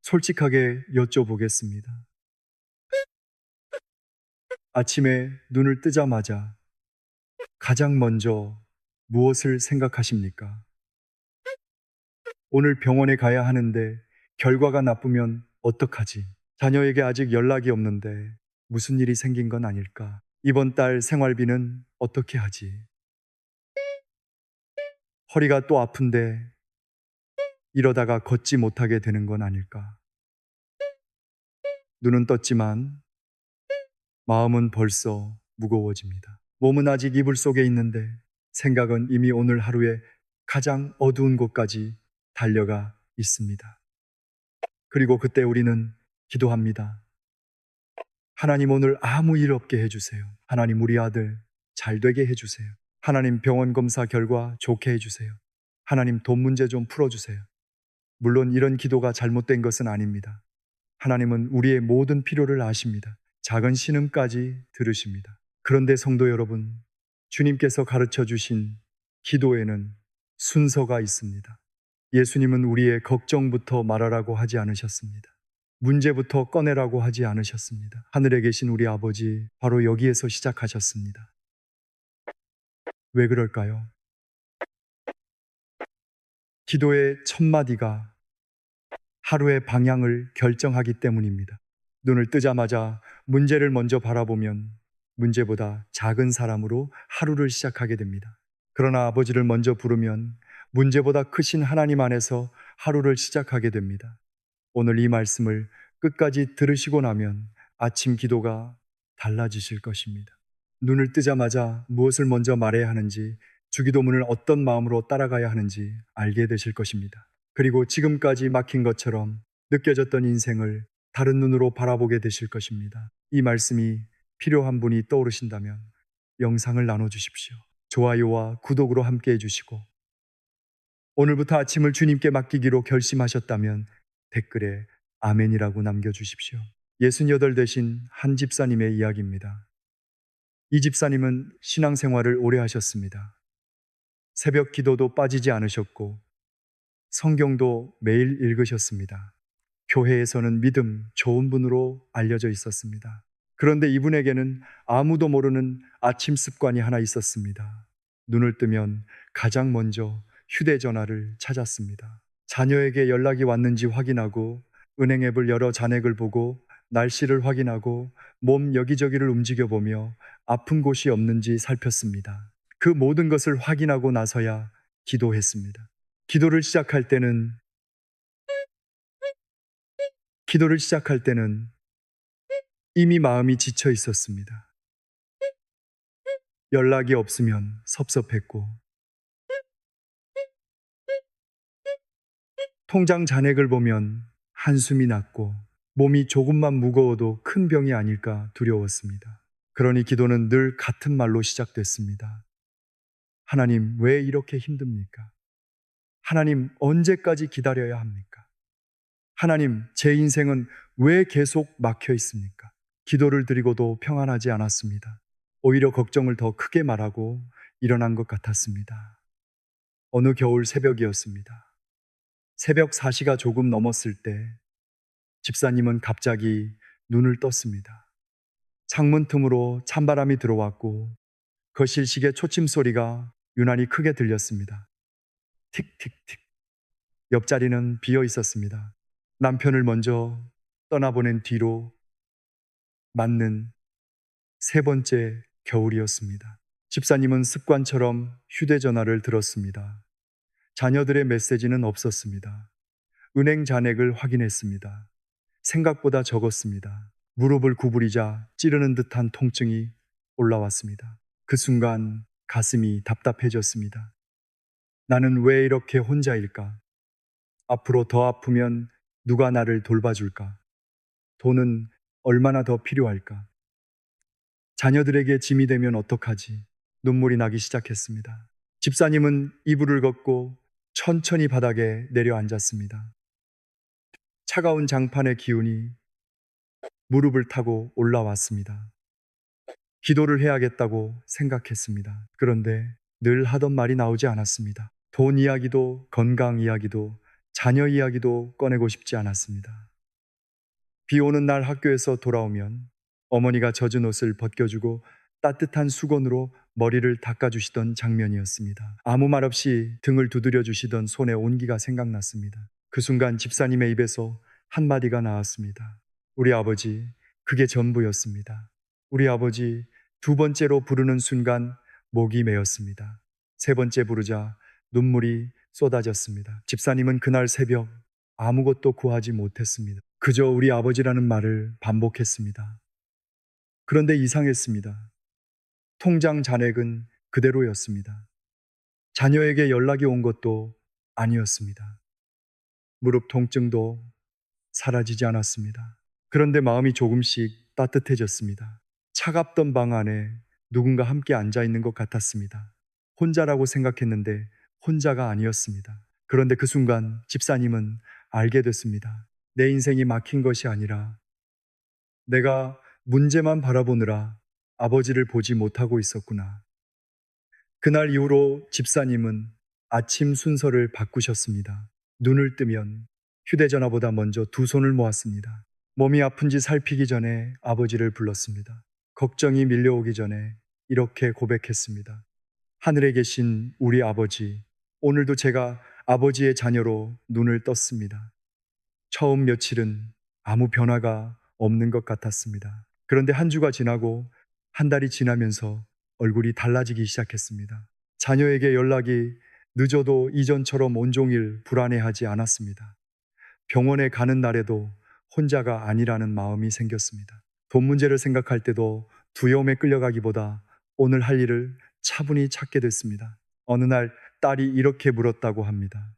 솔직하게 여쭤보겠습니다. 아침에 눈을 뜨자마자 가장 먼저 무엇을 생각하십니까? 오늘 병원에 가야 하는데 결과가 나쁘면 어떡하지? 자녀에게 아직 연락이 없는데 무슨 일이 생긴 건 아닐까? 이번 달 생활비는 어떻게 하지? 허리가 또 아픈데 이러다가 걷지 못하게 되는 건 아닐까? 눈은 떴지만 마음은 벌써 무거워집니다. 몸은 아직 이불 속에 있는데 생각은 이미 오늘 하루의 가장 어두운 곳까지 달려가 있습니다. 그리고 그때 우리는 기도합니다. 하나님, 오늘 아무 일 없게 해주세요. 하나님, 우리 아들 잘 되게 해주세요. 하나님, 병원 검사 결과 좋게 해주세요. 하나님, 돈 문제 좀 풀어주세요. 물론 이런 기도가 잘못된 것은 아닙니다. 하나님은 우리의 모든 필요를 아십니다. 작은 신음까지 들으십니다. 그런데 성도 여러분, 주님께서 가르쳐 주신 기도에는 순서가 있습니다. 예수님은 우리의 걱정부터 말하라고 하지 않으셨습니다. 문제부터 꺼내라고 하지 않으셨습니다. 하늘에 계신 우리 아버지, 바로 여기에서 시작하셨습니다. 왜 그럴까요? 기도의 첫 마디가 하루의 방향을 결정하기 때문입니다. 눈을 뜨자마자 문제를 먼저 바라보면 문제보다 작은 사람으로 하루를 시작하게 됩니다. 그러나 아버지를 먼저 부르면 문제보다 크신 하나님 안에서 하루를 시작하게 됩니다. 오늘 이 말씀을 끝까지 들으시고 나면 아침 기도가 달라지실 것입니다. 눈을 뜨자마자 무엇을 먼저 말해야 하는지, 주기도문을 어떤 마음으로 따라가야 하는지 알게 되실 것입니다. 그리고 지금까지 막힌 것처럼 느껴졌던 인생을 다른 눈으로 바라보게 되실 것입니다. 이 말씀이 필요한 분이 떠오르신다면 영상을 나눠주십시오. 좋아요와 구독으로 함께 해주시고, 오늘부터 아침을 주님께 맡기기로 결심하셨다면 댓글에 아멘이라고 남겨주십시오. 68 되신 한 집사님의 이야기입니다. 이 집사님은 신앙생활을 오래 하셨습니다. 새벽 기도도 빠지지 않으셨고 성경도 매일 읽으셨습니다. 교회에서는 믿음 좋은 분으로 알려져 있었습니다. 그런데 이분에게는 아무도 모르는 아침 습관이 하나 있었습니다. 눈을 뜨면 가장 먼저 휴대전화를 찾았습니다. 자녀에게 연락이 왔는지 확인하고, 은행 앱을 열어 잔액을 보고, 날씨를 확인하고, 몸 여기저기를 움직여보며 아픈 곳이 없는지 살폈습니다. 그 모든 것을 확인하고 나서야 기도했습니다. 기도를 시작할 때는 이미 마음이 지쳐 있었습니다. 연락이 없으면 섭섭했고, 통장 잔액을 보면 한숨이 났고, 몸이 조금만 무거워도 큰 병이 아닐까 두려웠습니다. 그러니 기도는 늘 같은 말로 시작됐습니다. 하나님, 왜 이렇게 힘듭니까? 하나님, 언제까지 기다려야 합니까? 하나님, 제 인생은 왜 계속 막혀 있습니까? 기도를 드리고도 평안하지 않았습니다. 오히려 걱정을 더 크게 말하고 일어난 것 같았습니다. 어느 겨울 새벽이었습니다. 새벽 4시가 조금 넘었을 때 집사님은 갑자기 눈을 떴습니다. 창문 틈으로 찬바람이 들어왔고 거실시계 초침 소리가 유난히 크게 들렸습니다. 틱틱틱. 옆자리는 비어 있었습니다. 남편을 먼저 떠나보낸 뒤로 맞는 세 번째 겨울이었습니다. 집사님은 습관처럼 휴대전화를 들었습니다. 자녀들의 메시지는 없었습니다. 은행 잔액을 확인했습니다. 생각보다 적었습니다. 무릎을 구부리자 찌르는 듯한 통증이 올라왔습니다. 그 순간 가슴이 답답해졌습니다. 나는 왜 이렇게 혼자일까? 앞으로 더 아프면 누가 나를 돌봐줄까? 돈은 얼마나 더 필요할까? 자녀들에게 짐이 되면 어떡하지? 눈물이 나기 시작했습니다. 집사님은 이불을 걷고 천천히 바닥에 내려앉았습니다. 차가운 장판의 기운이 무릎을 타고 올라왔습니다. 기도를 해야겠다고 생각했습니다. 그런데 늘 하던 말이 나오지 않았습니다. 돈 이야기도 건강 이야기도 자녀 이야기도 꺼내고 싶지 않았습니다. 비 오는 날 학교에서 돌아오면 어머니가 젖은 옷을 벗겨주고 따뜻한 수건으로 머리를 닦아주시던 장면이었습니다. 아무 말 없이 등을 두드려 주시던 손의 온기가 생각났습니다. 그 순간 집사님의 입에서 한마디가 나왔습니다. 우리 아버지, 그게 전부였습니다. 우리 아버지 두 번째로 부르는 순간 목이 메었습니다. 세 번째 부르자 눈물이 쏟아졌습니다. 집사님은 그날 새벽 아무것도 구하지 못했습니다. 그저 우리 아버지라는 말을 반복했습니다. 그런데 이상했습니다. 통장 잔액은 그대로였습니다. 자녀에게 연락이 온 것도 아니었습니다. 무릎 통증도 사라지지 않았습니다. 그런데 마음이 조금씩 따뜻해졌습니다. 차갑던 방 안에 누군가 함께 앉아 있는 것 같았습니다. 혼자라고 생각했는데 혼자가 아니었습니다. 그런데 그 순간 집사님은 알게 됐습니다. 내 인생이 막힌 것이 아니라 내가 문제만 바라보느라 아버지를 보지 못하고 있었구나. 그날 이후로 집사님은 아침 순서를 바꾸셨습니다. 눈을 뜨면 휴대전화보다 먼저 두 손을 모았습니다. 몸이 아픈지 살피기 전에 아버지를 불렀습니다. 걱정이 밀려오기 전에 이렇게 고백했습니다. 하늘에 계신 우리 아버지, 오늘도 제가 아버지의 자녀로 눈을 떴습니다. 처음 며칠은 아무 변화가 없는 것 같았습니다. 그런데 한 주가 지나고 한 달이 지나면서 얼굴이 달라지기 시작했습니다. 자녀에게 연락이 늦어도 이전처럼 온종일 불안해하지 않았습니다. 병원에 가는 날에도 혼자가 아니라는 마음이 생겼습니다. 돈 문제를 생각할 때도 두려움에 끌려가기보다 오늘 할 일을 차분히 찾게 됐습니다. 어느 날 딸이 이렇게 물었다고 합니다.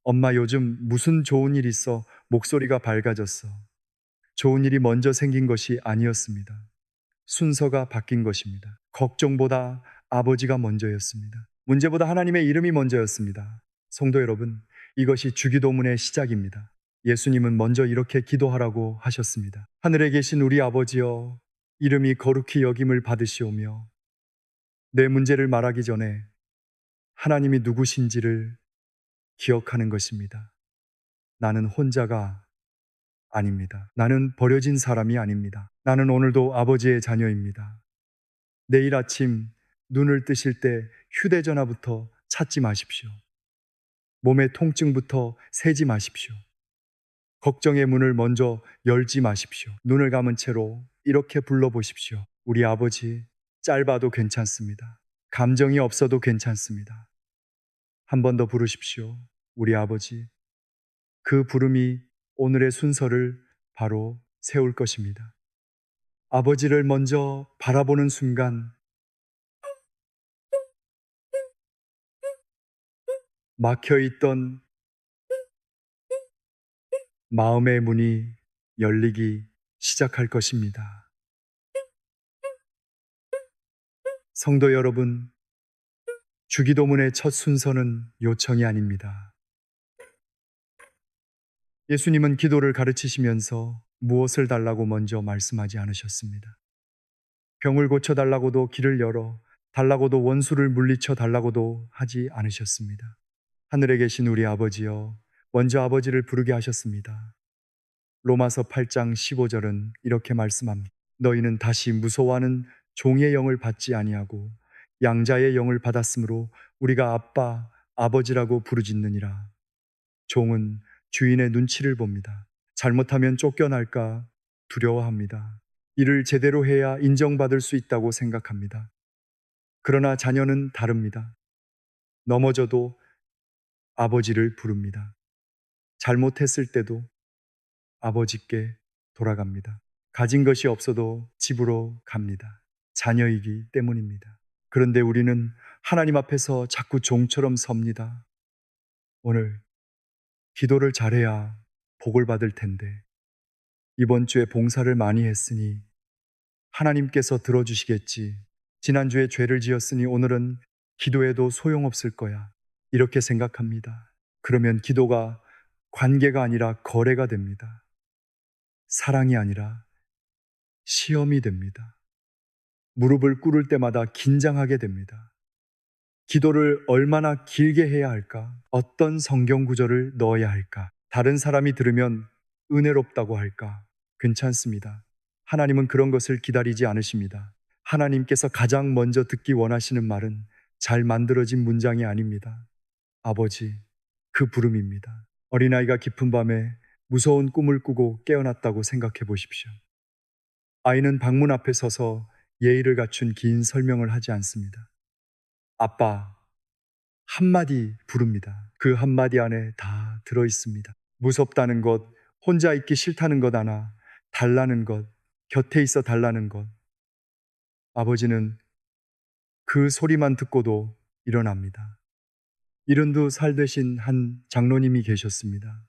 엄마, 요즘 무슨 좋은 일 있어? 목소리가 밝아졌어. 좋은 일이 먼저 생긴 것이 아니었습니다. 순서가 바뀐 것입니다. 걱정보다 아버지가 먼저였습니다. 문제보다 하나님의 이름이 먼저였습니다. 성도 여러분, 이것이 주기도문의 시작입니다. 예수님은 먼저 이렇게 기도하라고 하셨습니다. 하늘에 계신 우리 아버지여, 이름이 거룩히 여김을 받으시오며 내 문제를 말하기 전에 하나님이 누구신지를 기억하는 것입니다. 나는 혼자가 아닙니다. 나는 버려진 사람이 아닙니다. 나는 오늘도 아버지의 자녀입니다. 내일 아침 눈을 뜨실 때 휴대전화부터 찾지 마십시오. 몸의 통증부터 세지 마십시오. 걱정의 문을 먼저 열지 마십시오. 눈을 감은 채로 이렇게 불러보십시오. 우리 아버지, 짧아도 괜찮습니다. 감정이 없어도 괜찮습니다. 한 번 더 부르십시오. 우리 아버지. 그 부름이 오늘의 순서를 바로 세울 것입니다. 아버지를 먼저 바라보는 순간 막혀있던 마음의 문이 열리기 시작할 것입니다. 성도 여러분, 주기도문의 첫 순서는 요청이 아닙니다. 예수님은 기도를 가르치시면서 무엇을 달라고 먼저 말씀하지 않으셨습니다. 병을 고쳐달라고도 길을 열어 달라고도 원수를 물리쳐 달라고도 하지 않으셨습니다. 하늘에 계신 우리 아버지여, 먼저 아버지를 부르게 하셨습니다. 로마서 8장 15절은 이렇게 말씀합니다. 너희는 다시 무서워하는 종의 영을 받지 아니하고 양자의 영을 받았으므로 우리가 아빠, 아버지라고 부르짖느니라. 종은 주인의 눈치를 봅니다. 잘못하면 쫓겨날까 두려워합니다. 일을 제대로 해야 인정받을 수 있다고 생각합니다. 그러나 자녀는 다릅니다. 넘어져도 아버지를 부릅니다. 잘못했을 때도 아버지께 돌아갑니다. 가진 것이 없어도 집으로 갑니다. 자녀이기 때문입니다. 그런데 우리는 하나님 앞에서 자꾸 종처럼 섭니다. 오늘 기도를 잘해야 복을 받을 텐데, 이번 주에 봉사를 많이 했으니 하나님께서 들어주시겠지. 지난주에 죄를 지었으니 오늘은 기도해도 소용없을 거야. 이렇게 생각합니다. 그러면 기도가 관계가 아니라 거래가 됩니다. 사랑이 아니라 시험이 됩니다. 무릎을 꿇을 때마다 긴장하게 됩니다. 기도를 얼마나 길게 해야 할까? 어떤 성경 구절을 넣어야 할까? 다른 사람이 들으면 은혜롭다고 할까? 괜찮습니다. 하나님은 그런 것을 기다리지 않으십니다. 하나님께서 가장 먼저 듣기 원하시는 말은 잘 만들어진 문장이 아닙니다. 아버지, 그 부름입니다. 어린아이가 깊은 밤에 무서운 꿈을 꾸고 깨어났다고 생각해 보십시오. 아이는 방문 앞에 서서 예의를 갖춘 긴 설명을 하지 않습니다. 아빠, 한마디 부릅니다. 그 한마디 안에 다 들어 있습니다. 무섭다는 것, 혼자 있기 싫다는 것 하나, 달라는 것, 곁에 있어 달라는 것. 아버지는 그 소리만 듣고도 일어납니다. 72살 되신 한 장로님이 계셨습니다.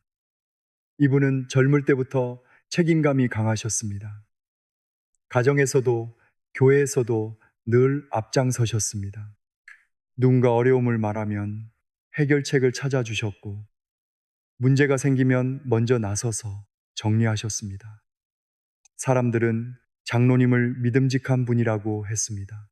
이분은 젊을 때부터 책임감이 강하셨습니다. 가정에서도 교회에서도 늘 앞장서셨습니다. 누군가 어려움을 말하면 해결책을 찾아주셨고, 문제가 생기면 먼저 나서서 정리하셨습니다. 사람들은 장로님을 믿음직한 분이라고 했습니다.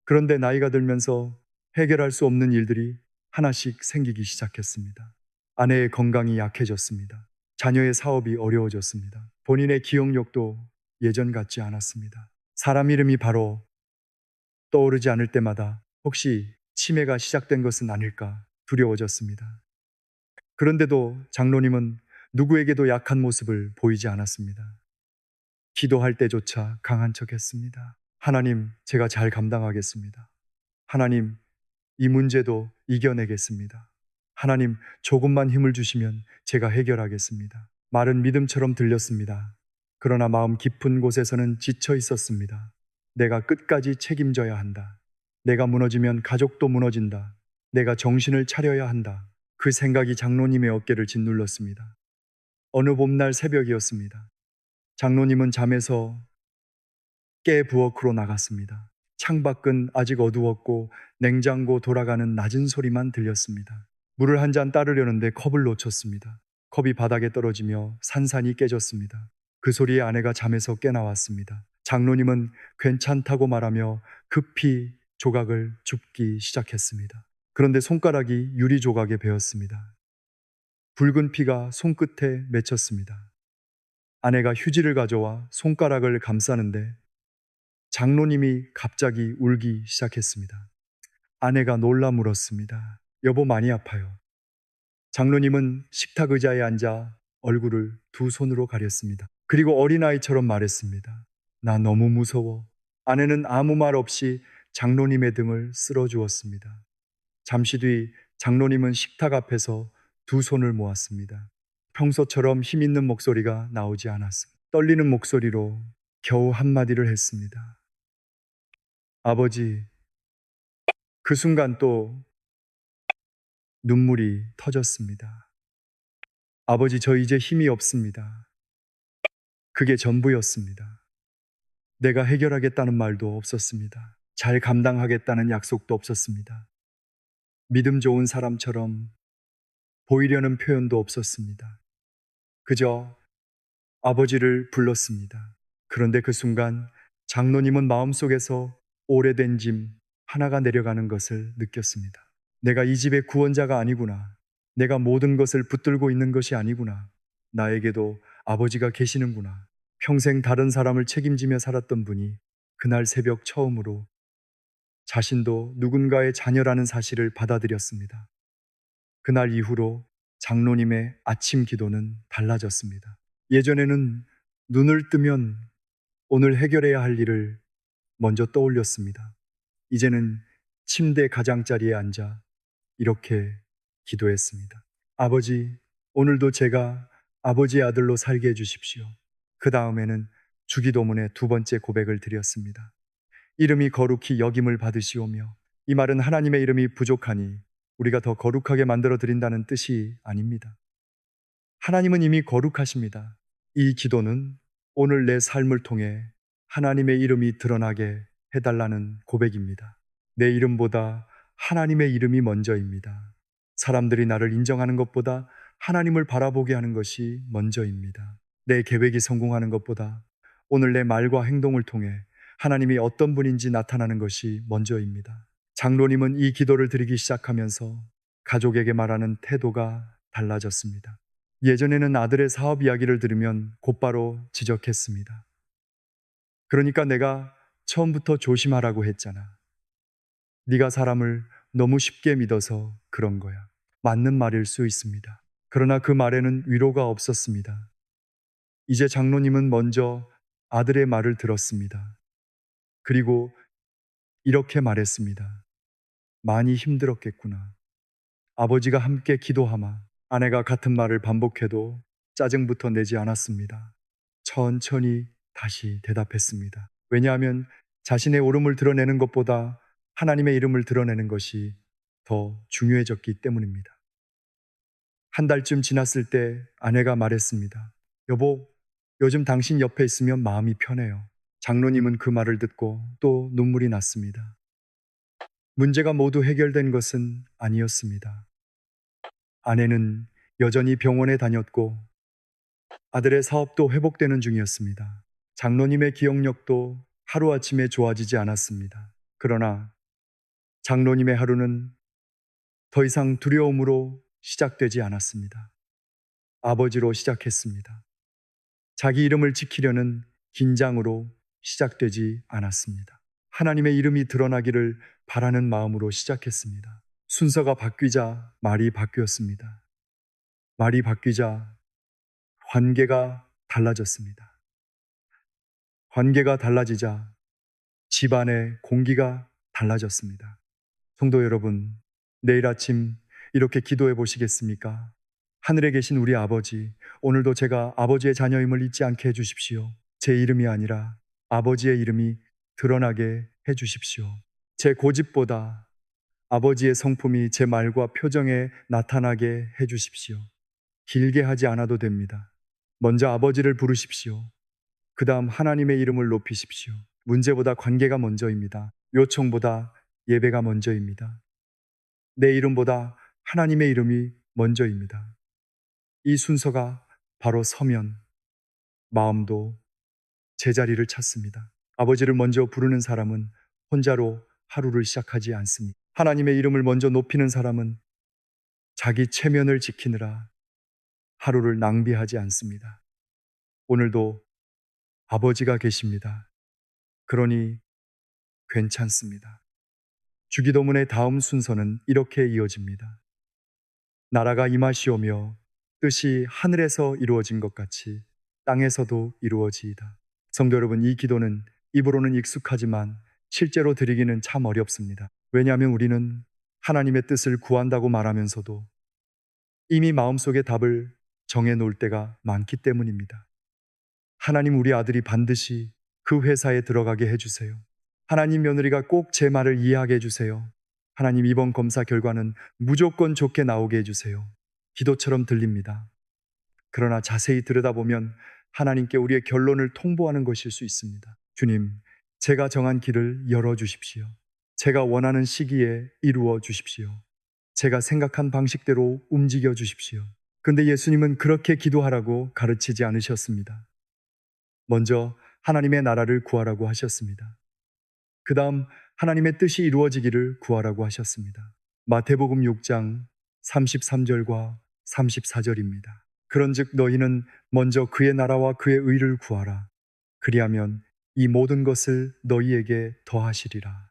그런데 나이가 들면서 해결할 수 없는 일들이 하나씩 생기기 시작했습니다. 아내의 건강이 약해졌습니다. 자녀의 사업이 어려워졌습니다. 본인의 기억력도 예전 같지 않았습니다. 사람 이름이 바로 떠오르지 않을 때마다 혹시 치매가 시작된 것은 아닐까 두려워졌습니다. 그런데도 장로님은 누구에게도 약한 모습을 보이지 않았습니다. 기도할 때조차 강한 척 했습니다. 하나님, 제가 잘 감당하겠습니다. 하나님, 이 문제도 이겨내겠습니다. 하나님, 조금만 힘을 주시면 제가 해결하겠습니다. 말은 믿음처럼 들렸습니다. 그러나 마음 깊은 곳에서는 지쳐 있었습니다. 내가 끝까지 책임져야 한다. 내가 무너지면 가족도 무너진다. 내가 정신을 차려야 한다. 그 생각이 장로님의 어깨를 짓눌렀습니다. 어느 봄날 새벽이었습니다. 장로님은 잠에서 깨 부엌으로 나갔습니다. 창밖은 아직 어두웠고 냉장고 돌아가는 낮은 소리만 들렸습니다. 물을 한 잔 따르려는데 컵을 놓쳤습니다. 컵이 바닥에 떨어지며 산산이 깨졌습니다. 그 소리에 아내가 잠에서 깨나왔습니다. 장로님은 괜찮다고 말하며 급히 조각을 줍기 시작했습니다. 그런데 손가락이 유리 조각에 베었습니다. 붉은 피가 손끝에 맺혔습니다. 아내가 휴지를 가져와 손가락을 감싸는데 장로님이 갑자기 울기 시작했습니다. 아내가 놀라 물었습니다. 여보, 많이 아파요. 장로님은 식탁 의자에 앉아 얼굴을 두 손으로 가렸습니다. 그리고 어린아이처럼 말했습니다. 나 너무 무서워. 아내는 아무 말 없이 장로님의 등을 쓸어주었습니다. 잠시 뒤 장로님은 식탁 앞에서 두 손을 모았습니다. 평소처럼 힘 있는 목소리가 나오지 않았습니다. 떨리는 목소리로 겨우 한마디를 했습니다. 아버지. 그 순간 또 눈물이 터졌습니다. 아버지, 저 이제 힘이 없습니다. 그게 전부였습니다. 내가 해결하겠다는 말도 없었습니다. 잘 감당하겠다는 약속도 없었습니다. 믿음 좋은 사람처럼 보이려는 표현도 없었습니다. 그저 아버지를 불렀습니다. 그런데 그 순간 장로님은 마음속에서 오래된 짐 하나가 내려가는 것을 느꼈습니다. 내가 이 집의 구원자가 아니구나. 내가 모든 것을 붙들고 있는 것이 아니구나. 나에게도 아버지가 계시는구나. 평생 다른 사람을 책임지며 살았던 분이 그날 새벽 처음으로 자신도 누군가의 자녀라는 사실을 받아들였습니다. 그날 이후로 장로님의 아침 기도는 달라졌습니다. 예전에는 눈을 뜨면 오늘 해결해야 할 일을 먼저 떠올렸습니다. 이제는 침대 가장자리에 앉아 이렇게 기도했습니다. 아버지, 오늘도 제가 아버지의 아들로 살게 해주십시오. 그 다음에는 주기도문의 두 번째 고백을 드렸습니다. 이름이 거룩히 여김을 받으시오며, 이 말은 하나님의 이름이 부족하니 우리가 더 거룩하게 만들어 드린다는 뜻이 아닙니다. 하나님은 이미 거룩하십니다. 이 기도는 오늘 내 삶을 통해 하나님의 이름이 드러나게 해달라는 고백입니다. 내 이름보다 하나님의 이름이 먼저입니다. 사람들이 나를 인정하는 것보다 하나님을 바라보게 하는 것이 먼저입니다. 내 계획이 성공하는 것보다 오늘 내 말과 행동을 통해 하나님이 어떤 분인지 나타나는 것이 먼저입니다. 장로님은 이 기도를 드리기 시작하면서 가족에게 말하는 태도가 달라졌습니다. 예전에는 아들의 사업 이야기를 들으면 곧바로 지적했습니다. 그러니까 내가 처음부터 조심하라고 했잖아. 네가 사람을 너무 쉽게 믿어서 그런 거야. 맞는 말일 수 있습니다. 그러나 그 말에는 위로가 없었습니다. 이제 장로님은 먼저 아들의 말을 들었습니다. 그리고 이렇게 말했습니다. 많이 힘들었겠구나. 아버지가 함께 기도하마. 아내가 같은 말을 반복해도 짜증부터 내지 않았습니다. 천천히 다시 대답했습니다. 왜냐하면 자신의 옳음을 드러내는 것보다 하나님의 이름을 드러내는 것이 더 중요해졌기 때문입니다. 한 달쯤 지났을 때 아내가 말했습니다. 여보, 요즘 당신 옆에 있으면 마음이 편해요. 장로님은 그 말을 듣고 또 눈물이 났습니다. 문제가 모두 해결된 것은 아니었습니다. 아내는 여전히 병원에 다녔고 아들의 사업도 회복되는 중이었습니다. 장로님의 기억력도 하루아침에 좋아지지 않았습니다. 그러나 장로님의 하루는 더 이상 두려움으로 시작되지 않았습니다. 아버지로 시작했습니다. 자기 이름을 지키려는 긴장으로 시작되지 않았습니다. 하나님의 이름이 드러나기를 바라는 마음으로 시작했습니다. 순서가 바뀌자 말이 바뀌었습니다. 말이 바뀌자 관계가 달라졌습니다. 관계가 달라지자 집안의 공기가 달라졌습니다. 성도 여러분, 내일 아침 이렇게 기도해 보시겠습니까? 하늘에 계신 우리 아버지, 오늘도 제가 아버지의 자녀임을 잊지 않게 해주십시오. 제 이름이 아니라 아버지의 이름이 드러나게 해주십시오. 제 고집보다 아버지의 성품이 제 말과 표정에 나타나게 해주십시오. 길게 하지 않아도 됩니다. 먼저 아버지를 부르십시오. 그 다음 하나님의 이름을 높이십시오. 문제보다 관계가 먼저입니다. 요청보다 예배가 먼저입니다. 내 이름보다 하나님의 이름이 먼저입니다. 이 순서가 바로 서면 마음도 제자리를 찾습니다. 아버지를 먼저 부르는 사람은 혼자로 하루를 시작하지 않습니다. 하나님의 이름을 먼저 높이는 사람은 자기 체면을 지키느라 하루를 낭비하지 않습니다. 오늘도 아버지가 계십니다. 그러니 괜찮습니다. 주기도문의 다음 순서는 이렇게 이어집니다. 나라가 임하시오며 뜻이 하늘에서 이루어진 것 같이 땅에서도 이루어지이다. 성도 여러분, 이 기도는 입으로는 익숙하지만 실제로 드리기는 참 어렵습니다. 왜냐하면 우리는 하나님의 뜻을 구한다고 말하면서도 이미 마음속에 답을 정해 놓을 때가 많기 때문입니다. 하나님, 우리 아들이 반드시 그 회사에 들어가게 해주세요. 하나님, 며느리가 꼭 제 말을 이해하게 해주세요. 하나님, 이번 검사 결과는 무조건 좋게 나오게 해주세요. 기도처럼 들립니다. 그러나 자세히 들여다보면 하나님께 우리의 결론을 통보하는 것일 수 있습니다. 주님, 제가 정한 길을 열어주십시오. 제가 원하는 시기에 이루어 주십시오. 제가 생각한 방식대로 움직여 주십시오. 그런데 예수님은 그렇게 기도하라고 가르치지 않으셨습니다. 먼저 하나님의 나라를 구하라고 하셨습니다. 그 다음 하나님의 뜻이 이루어지기를 구하라고 하셨습니다. 마태복음 6장 33절과 34절입니다. 그런즉 너희는 먼저 그의 나라와 그의 의를 구하라. 그리하면 이 모든 것을 너희에게 더하시리라.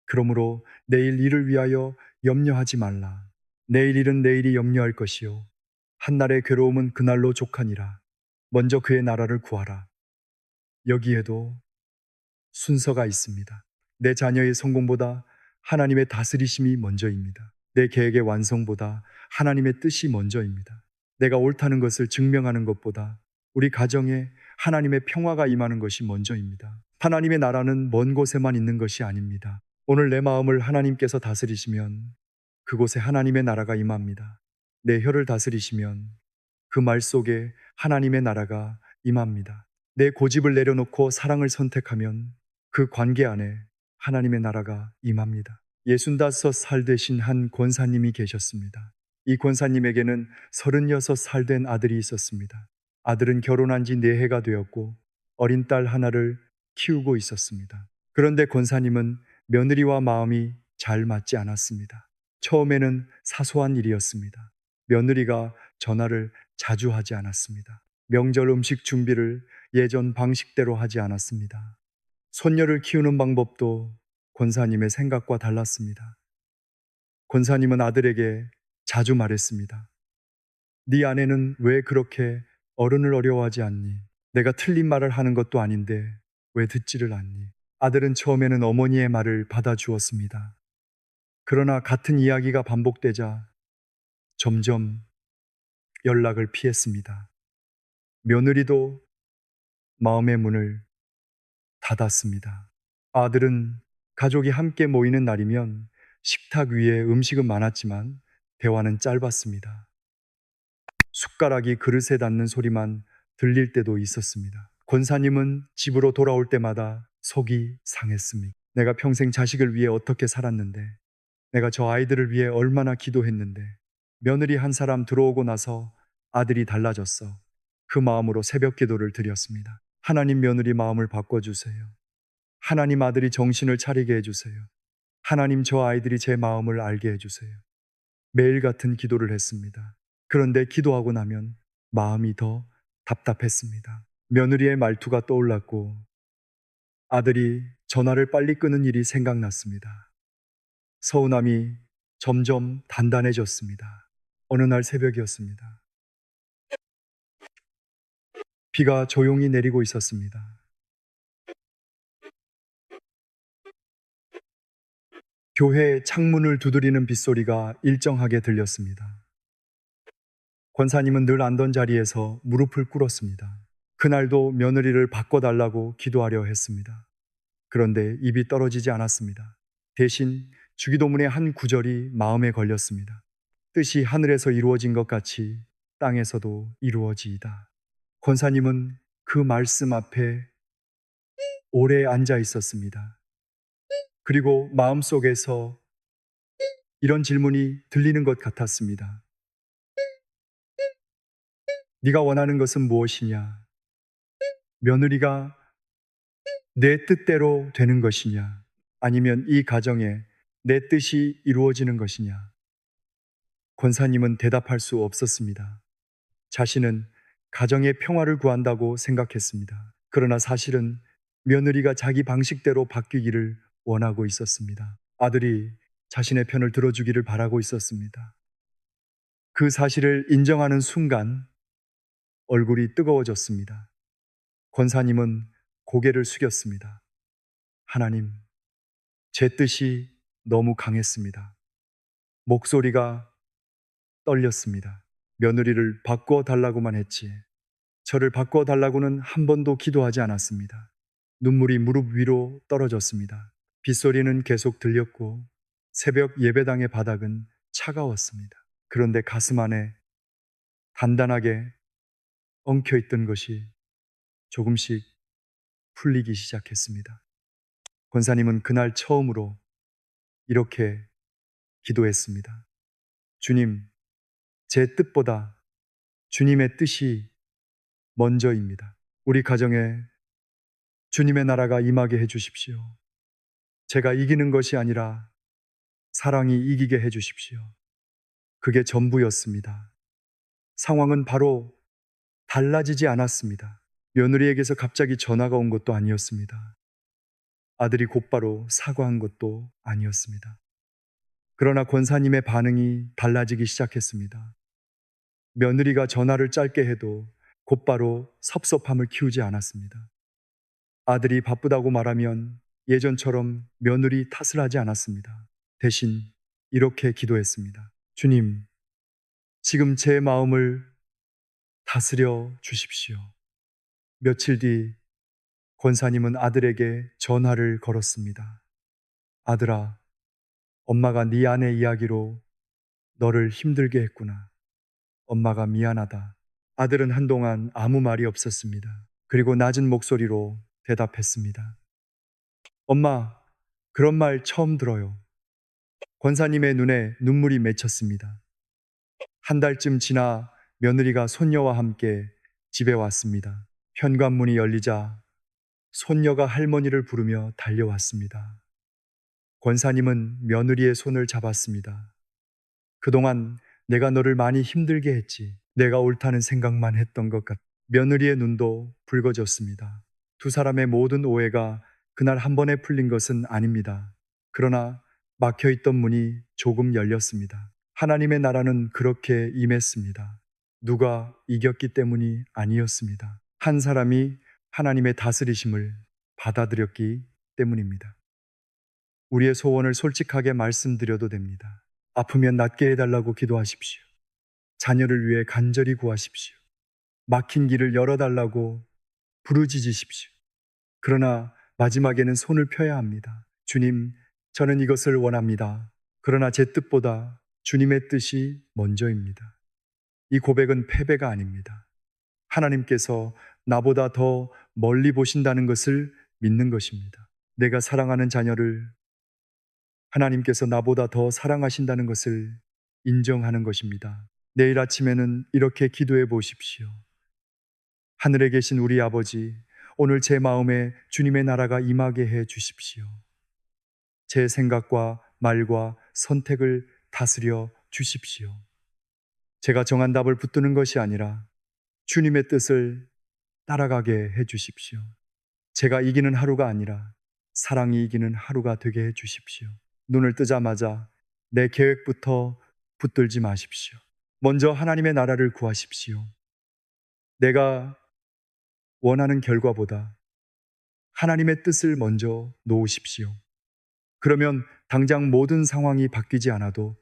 그러므로 내일 일을 위하여 염려하지 말라. 내일 일은 내일이 염려할 것이요 한날의 괴로움은 그날로 족하니라. 먼저 그의 나라를 구하라. 여기에도 순서가 있습니다. 내 자녀의 성공보다 하나님의 다스리심이 먼저입니다. 내 계획의 완성보다 하나님의 뜻이 먼저입니다. 내가 옳다는 것을 증명하는 것보다 우리 가정에 하나님의 평화가 임하는 것이 먼저입니다. 하나님의 나라는 먼 곳에만 있는 것이 아닙니다. 오늘 내 마음을 하나님께서 다스리시면 그곳에 하나님의 나라가 임합니다. 내 혀를 다스리시면 그 말 속에 하나님의 나라가 임합니다. 내 고집을 내려놓고 사랑을 선택하면 그 관계 안에 하나님의 나라가 임합니다. 65살 되신 한 권사님이 계셨습니다. 이 권사님에게는 36살 된 아들이 있었습니다. 아들은 결혼한 지 4해가 되었고 어린 딸 하나를 키우고 있었습니다. 그런데 권사님은 며느리와 마음이 잘 맞지 않았습니다. 처음에는 사소한 일이었습니다. 며느리가 전화를 자주 하지 않았습니다. 명절 음식 준비를 예전 방식대로 하지 않았습니다. 손녀를 키우는 방법도 권사님의 생각과 달랐습니다. 권사님은 아들에게 자주 말했습니다. 네 아내는 왜 그렇게 어른을 어려워하지 않니? 내가 틀린 말을 하는 것도 아닌데 왜 듣지를 않니? 아들은 처음에는 어머니의 말을 받아주었습니다. 그러나 같은 이야기가 반복되자 점점 연락을 피했습니다. 며느리도 마음의 문을 닫았습니다. 아들은 가족이 함께 모이는 날이면 식탁 위에 음식은 많았지만 대화는 짧았습니다. 숟가락이 그릇에 닿는 소리만 들릴 때도 있었습니다. 권사님은 집으로 돌아올 때마다 속이 상했습니다. 내가 평생 자식을 위해 어떻게 살았는데, 내가 저 아이들을 위해 얼마나 기도했는데, 며느리 한 사람 들어오고 나서 아들이 달라졌어. 그 마음으로 새벽 기도를 드렸습니다. 하나님, 며느리 마음을 바꿔주세요. 하나님, 아들이 정신을 차리게 해주세요. 하나님, 저 아이들이 제 마음을 알게 해주세요. 매일 같은 기도를 했습니다. 그런데 기도하고 나면 마음이 더 답답했습니다. 며느리의 말투가 떠올랐고 아들이 전화를 빨리 끄는 일이 생각났습니다. 서운함이 점점 단단해졌습니다. 어느 날 새벽이었습니다. 비가 조용히 내리고 있었습니다. 교회 창문을 두드리는 빗소리가 일정하게 들렸습니다. 권사님은 늘 앉던 자리에서 무릎을 꿇었습니다. 그날도 며느리를 바꿔달라고 기도하려 했습니다. 그런데 입이 떨어지지 않았습니다. 대신 주기도문의 한 구절이 마음에 걸렸습니다. 뜻이 하늘에서 이루어진 것 같이 땅에서도 이루어지이다. 권사님은 그 말씀 앞에 오래 앉아 있었습니다. 그리고 마음속에서 이런 질문이 들리는 것 같았습니다. 네가 원하는 것은 무엇이냐? 며느리가 내 뜻대로 되는 것이냐? 아니면 이 가정에 내 뜻이 이루어지는 것이냐? 권사님은 대답할 수 없었습니다. 자신은 가정의 평화를 구한다고 생각했습니다. 그러나 사실은 며느리가 자기 방식대로 바뀌기를 원하고 있었습니다. 아들이 자신의 편을 들어주기를 바라고 있었습니다. 그 사실을 인정하는 순간 얼굴이 뜨거워졌습니다. 권사님은 고개를 숙였습니다. 하나님, 제 뜻이 너무 강했습니다. 목소리가 떨렸습니다. 며느리를 바꿔 달라고만 했지, 저를 바꿔 달라고는 한 번도 기도하지 않았습니다. 눈물이 무릎 위로 떨어졌습니다. 빗소리는 계속 들렸고 새벽 예배당의 바닥은 차가웠습니다. 그런데 가슴 안에 단단하게 엉켜있던 것이 조금씩 풀리기 시작했습니다. 권사님은 그날 처음으로 이렇게 기도했습니다. 주님, 제 뜻보다 주님의 뜻이 먼저입니다. 우리 가정에 주님의 나라가 임하게 해주십시오. 제가 이기는 것이 아니라 사랑이 이기게 해주십시오. 그게 전부였습니다. 상황은 바로 달라지지 않았습니다. 며느리에게서 갑자기 전화가 온 것도 아니었습니다. 아들이 곧바로 사과한 것도 아니었습니다. 그러나 권사님의 반응이 달라지기 시작했습니다. 며느리가 전화를 짧게 해도 곧바로 섭섭함을 키우지 않았습니다. 아들이 바쁘다고 말하면 예전처럼 며느리 탓을 하지 않았습니다. 대신 이렇게 기도했습니다. 주님, 지금 제 마음을 다스려 주십시오. 며칠 뒤 권사님은 아들에게 전화를 걸었습니다. 아들아, 엄마가 네 아내 이야기로 너를 힘들게 했구나. 엄마가 미안하다. 아들은 한동안 아무 말이 없었습니다. 그리고 낮은 목소리로 대답했습니다. 엄마, 그런 말 처음 들어요. 권사님의 눈에 눈물이 맺혔습니다. 한 달쯤 지나 며느리가 손녀와 함께 집에 왔습니다. 현관문이 열리자 손녀가 할머니를 부르며 달려왔습니다. 권사님은 며느리의 손을 잡았습니다. 그동안 내가 너를 많이 힘들게 했지. 내가 옳다는 생각만 했던 것 같. 며느리의 눈도 붉어졌습니다. 두 사람의 모든 오해가 그날 한 번에 풀린 것은 아닙니다. 그러나 막혀 있던 문이 조금 열렸습니다. 하나님의 나라는 그렇게 임했습니다. 누가 이겼기 때문이 아니었습니다. 한 사람이 하나님의 다스리심을 받아들였기 때문입니다. 우리의 소원을 솔직하게 말씀드려도 됩니다. 아프면 낫게 해달라고 기도하십시오. 자녀를 위해 간절히 구하십시오. 막힌 길을 열어달라고 부르짖으십시오. 그러나 마지막에는 손을 펴야 합니다. 주님, 저는 이것을 원합니다. 그러나 제 뜻보다 주님의 뜻이 먼저입니다. 이 고백은 패배가 아닙니다. 하나님께서 나보다 더 멀리 보신다는 것을 믿는 것입니다. 내가 사랑하는 자녀를 하나님께서 나보다 더 사랑하신다는 것을 인정하는 것입니다. 내일 아침에는 이렇게 기도해 보십시오. 하늘에 계신 우리 아버지, 오늘 제 마음에 주님의 나라가 임하게 해 주십시오. 제 생각과 말과 선택을 다스려 주십시오. 제가 정한 답을 붙드는 것이 아니라 주님의 뜻을 따라가게 해 주십시오. 제가 이기는 하루가 아니라 사랑이 이기는 하루가 되게 해 주십시오. 눈을 뜨자마자 내 계획부터 붙들지 마십시오. 먼저 하나님의 나라를 구하십시오. 내가 원하는 결과보다 하나님의 뜻을 먼저 놓으십시오. 그러면 당장 모든 상황이 바뀌지 않아도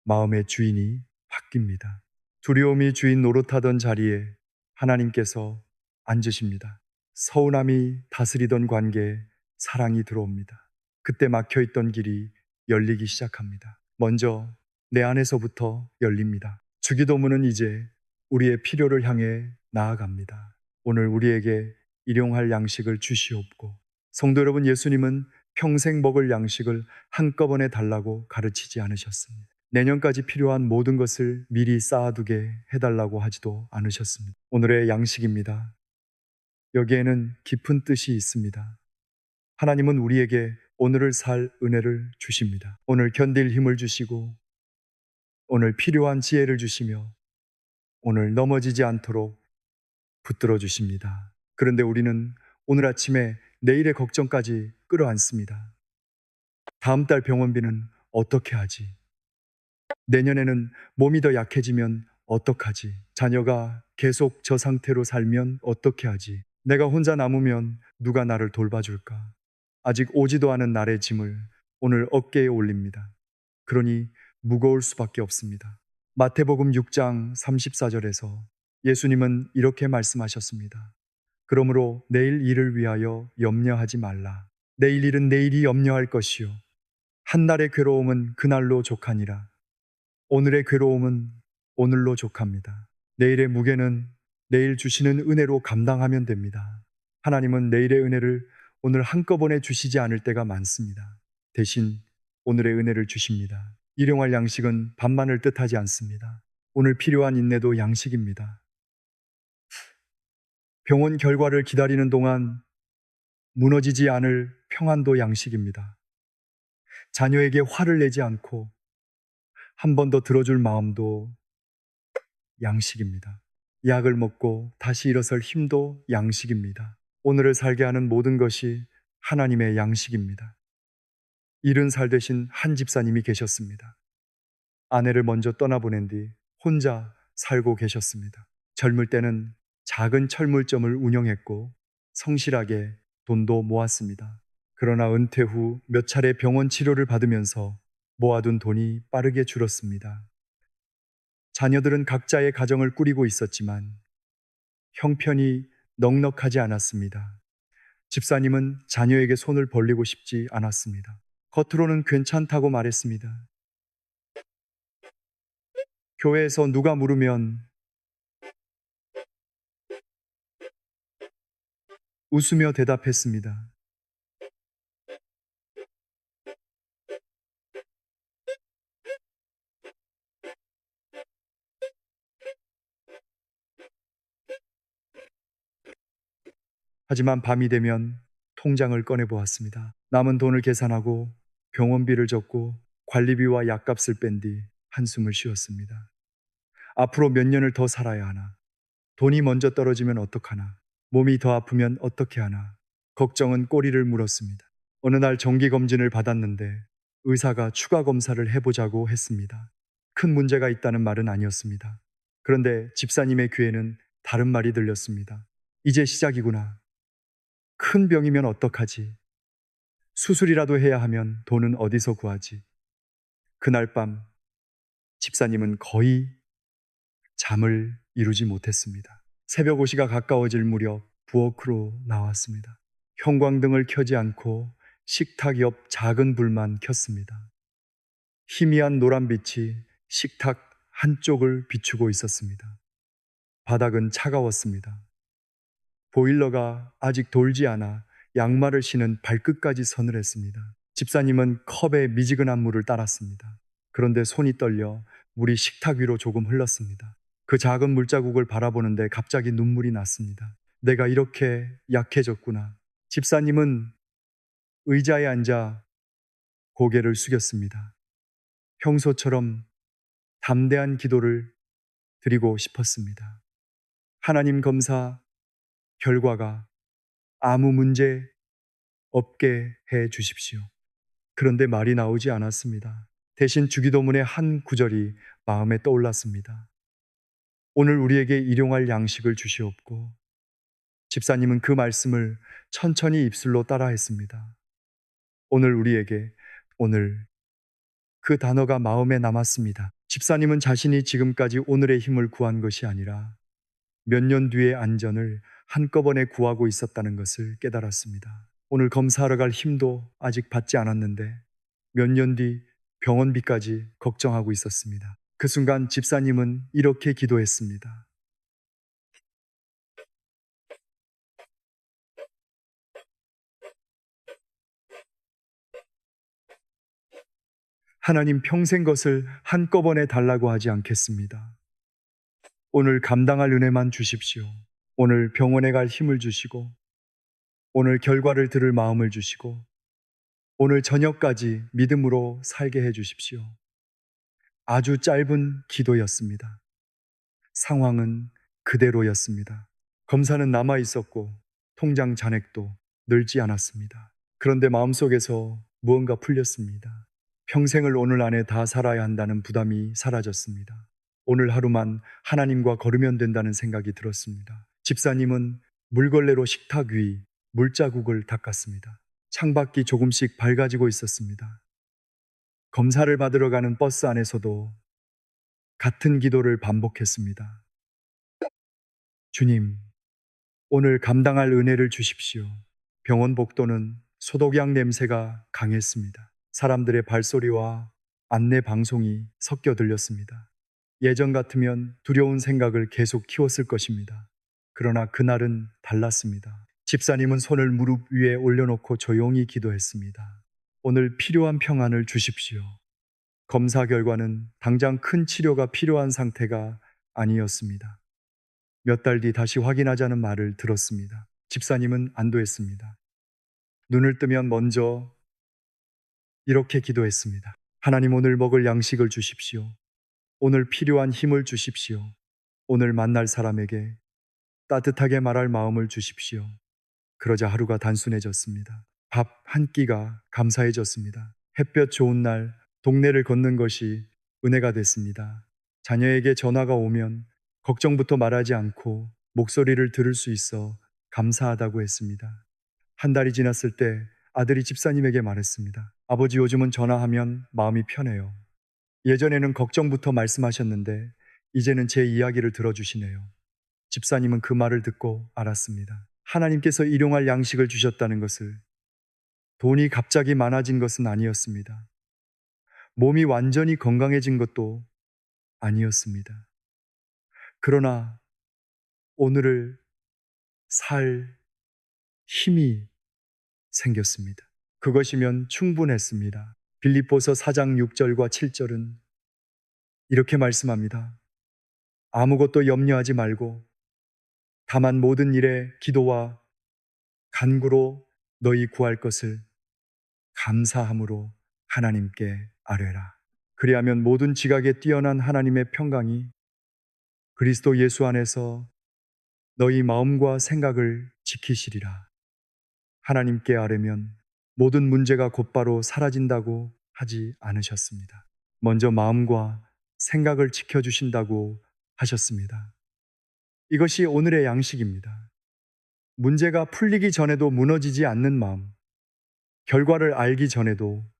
마음의 주인이 바뀝니다. 두려움이 주인 노릇하던 자리에 하나님께서 앉으십니다. 서운함이 다스리던 관계에 사랑이 들어옵니다. 그때 막혀있던 길이 열리기 시작합니다. 먼저 내 안에서부터 열립니다. 주기도문은 이제 우리의 필요를 향해 나아갑니다. 오늘 우리에게 일용할 양식을 주시옵고, 성도 여러분, 예수님은 평생 먹을 양식을 한꺼번에 달라고 가르치지 않으셨습니다. 내년까지 필요한 모든 것을 미리 쌓아두게 해달라고 하지도 않으셨습니다. 오늘의 양식입니다. 여기에는 깊은 뜻이 있습니다. 하나님은 우리에게 오늘을 살 은혜를 주십니다. 오늘 견딜 힘을 주시고, 오늘 필요한 지혜를 주시며, 오늘 넘어지지 않도록 붙들어 주십니다. 그런데 우리는 오늘 아침에 내일의 걱정까지 끌어안습니다. 다음 달 병원비는 어떻게 하지? 내년에는 몸이 더 약해지면 어떡하지? 자녀가 계속 저 상태로 살면 어떻게 하지? 내가 혼자 남으면 누가 나를 돌봐줄까? 아직 오지도 않은 날의 짐을 오늘 어깨에 올립니다. 그러니 무거울 수밖에 없습니다. 마태복음 6장 34절에서 예수님은 이렇게 말씀하셨습니다. 그러므로 내일 일을 위하여 염려하지 말라. 내일 일은 내일이 염려할 것이요. 한날의 괴로움은 그날로 족하니라. 오늘의 괴로움은 오늘로 족합니다. 내일의 무게는 내일 주시는 은혜로 감당하면 됩니다. 하나님은 내일의 은혜를 오늘 한꺼번에 주시지 않을 때가 많습니다. 대신 오늘의 은혜를 주십니다. 일용할 양식은 반만을 뜻하지 않습니다. 오늘 필요한 인내도 양식입니다. 병원 결과를 기다리는 동안 무너지지 않을 평안도 양식입니다. 자녀에게 화를 내지 않고 한 번 더 들어줄 마음도 양식입니다. 약을 먹고 다시 일어설 힘도 양식입니다. 오늘을 살게 하는 모든 것이 하나님의 양식입니다. 70살 되신 한 집사님이 계셨습니다. 아내를 먼저 떠나보낸 뒤 혼자 살고 계셨습니다. 젊을 때는 작은 철물점을 운영했고 성실하게 돈도 모았습니다. 그러나 은퇴 후 몇 차례 병원 치료를 받으면서 모아둔 돈이 빠르게 줄었습니다. 자녀들은 각자의 가정을 꾸리고 있었지만 형편이 넉넉하지 않았습니다. 집사님은 자녀에게 손을 벌리고 싶지 않았습니다. 겉으로는 괜찮다고 말했습니다. 교회에서 누가 물으면 웃으며 대답했습니다. 하지만 밤이 되면 통장을 꺼내보았습니다. 남은 돈을 계산하고 병원비를 적고 관리비와 약값을 뺀 뒤 한숨을 쉬었습니다. 앞으로 몇 년을 더 살아야 하나? 돈이 먼저 떨어지면 어떡하나? 몸이 더 아프면 어떻게 하나? 걱정은 꼬리를 물었습니다. 어느 날 정기검진을 받았는데 의사가 추가 검사를 해보자고 했습니다. 큰 문제가 있다는 말은 아니었습니다. 그런데 집사님의 귀에는 다른 말이 들렸습니다. 이제 시작이구나. 큰 병이면 어떡하지? 수술이라도 해야 하면 돈은 어디서 구하지? 그날 밤 집사님은 거의 잠을 이루지 못했습니다. 새벽 5시가 가까워질 무렵 부엌으로 나왔습니다. 형광등을 켜지 않고 식탁 옆 작은 불만 켰습니다. 희미한 노란빛이 식탁 한쪽을 비추고 있었습니다. 바닥은 차가웠습니다. 보일러가 아직 돌지 않아 양말을 신은 발끝까지 서늘했습니다. 집사님은 컵에 미지근한 물을 따랐습니다. 그런데 손이 떨려 물이 식탁 위로 조금 흘렀습니다. 그 작은 물자국을 바라보는데 갑자기 눈물이 났습니다. 내가 이렇게 약해졌구나. 집사님은 의자에 앉아 고개를 숙였습니다. 평소처럼 담대한 기도를 드리고 싶었습니다. 하나님 검사 결과가 아무 문제 없게 해 주십시오. 그런데 말이 나오지 않았습니다. 대신 주기도문의 한 구절이 마음에 떠올랐습니다. 오늘 우리에게 일용할 양식을 주시옵고. 집사님은 그 말씀을 천천히 입술로 따라했습니다. 오늘 우리에게, 오늘 그 단어가 마음에 남았습니다. 집사님은 자신이 지금까지 오늘의 힘을 구한 것이 아니라 몇 년 뒤의 안전을 한꺼번에 구하고 있었다는 것을 깨달았습니다. 오늘 검사하러 갈 힘도 아직 받지 않았는데 몇 년 뒤 병원비까지 걱정하고 있었습니다. 그 순간 집사님은 이렇게 기도했습니다. 하나님, 평생 것을 한꺼번에 달라고 하지 않겠습니다. 오늘 감당할 은혜만 주십시오. 오늘 병원에 갈 힘을 주시고, 오늘 결과를 들을 마음을 주시고, 오늘 저녁까지 믿음으로 살게 해 주십시오. 아주 짧은 기도였습니다. 상황은 그대로였습니다. 검사는 남아 있었고 통장 잔액도 늘지 않았습니다. 그런데 마음속에서 무언가 풀렸습니다. 평생을 오늘 안에 다 살아야 한다는 부담이 사라졌습니다. 오늘 하루만 하나님과 걸으면 된다는 생각이 들었습니다. 집사님은 물걸레로 식탁 위 물자국을 닦았습니다. 창밖이 조금씩 밝아지고 있었습니다. 검사를 받으러 가는 버스 안에서도 같은 기도를 반복했습니다. 주님, 오늘 감당할 은혜를 주십시오. 병원 복도는 소독약 냄새가 강했습니다. 사람들의 발소리와 안내 방송이 섞여 들렸습니다. 예전 같으면 두려운 생각을 계속 키웠을 것입니다. 그러나 그날은 달랐습니다. 집사님은 손을 무릎 위에 올려놓고 조용히 기도했습니다. 오늘 필요한 평안을 주십시오. 검사 결과는 당장 큰 치료가 필요한 상태가 아니었습니다. 몇 달 뒤 다시 확인하자는 말을 들었습니다. 집사님은 안도했습니다. 눈을 뜨면 먼저 이렇게 기도했습니다. 하나님, 오늘 먹을 양식을 주십시오. 오늘 필요한 힘을 주십시오. 오늘 만날 사람에게 따뜻하게 말할 마음을 주십시오. 그러자 하루가 단순해졌습니다. 밥 한 끼가 감사해졌습니다. 햇볕 좋은 날 동네를 걷는 것이 은혜가 됐습니다. 자녀에게 전화가 오면 걱정부터 말하지 않고 목소리를 들을 수 있어 감사하다고 했습니다. 한 달이 지났을 때 아들이 집사님에게 말했습니다. 아버지, 요즘은 전화하면 마음이 편해요. 예전에는 걱정부터 말씀하셨는데 이제는 제 이야기를 들어주시네요. 집사님은 그 말을 듣고 알았습니다. 하나님께서 일용할 양식을 주셨다는 것을, 돈이 갑자기 많아진 것은 아니었습니다. 몸이 완전히 건강해진 것도 아니었습니다. 그러나 오늘을 살 힘이 생겼습니다. 그것이면 충분했습니다. 빌립보서 4장 6절과 7절은 이렇게 말씀합니다. 아무것도 염려하지 말고 다만 모든 일에 기도와 간구로 너희 구할 것을 감사함으로 하나님께 아뢰라. 그리하면 모든 지각에 뛰어난 하나님의 평강이 그리스도 예수 안에서 너희 마음과 생각을 지키시리라. 하나님께 아뢰면 모든 문제가 곧바로 사라진다고 하지 않으셨습니다. 먼저 마음과 생각을 지켜주신다고 하셨습니다. 이것이 오늘의 양식입니다. 문제가 풀리기 전에도 무너지지 않는 마음, 결과를 알기 전에도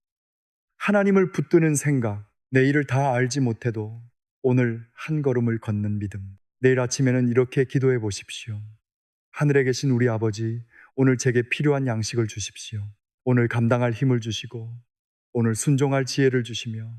하나님을 붙드는 생각, 내일을 다 알지 못해도 오늘 한 걸음을 걷는 믿음. 내일 아침에는 이렇게 기도해 보십시오. 하늘에 계신 우리 아버지, 오늘 제게 필요한 양식을 주십시오. 오늘 감당할 힘을 주시고, 오늘 순종할 지혜를 주시며,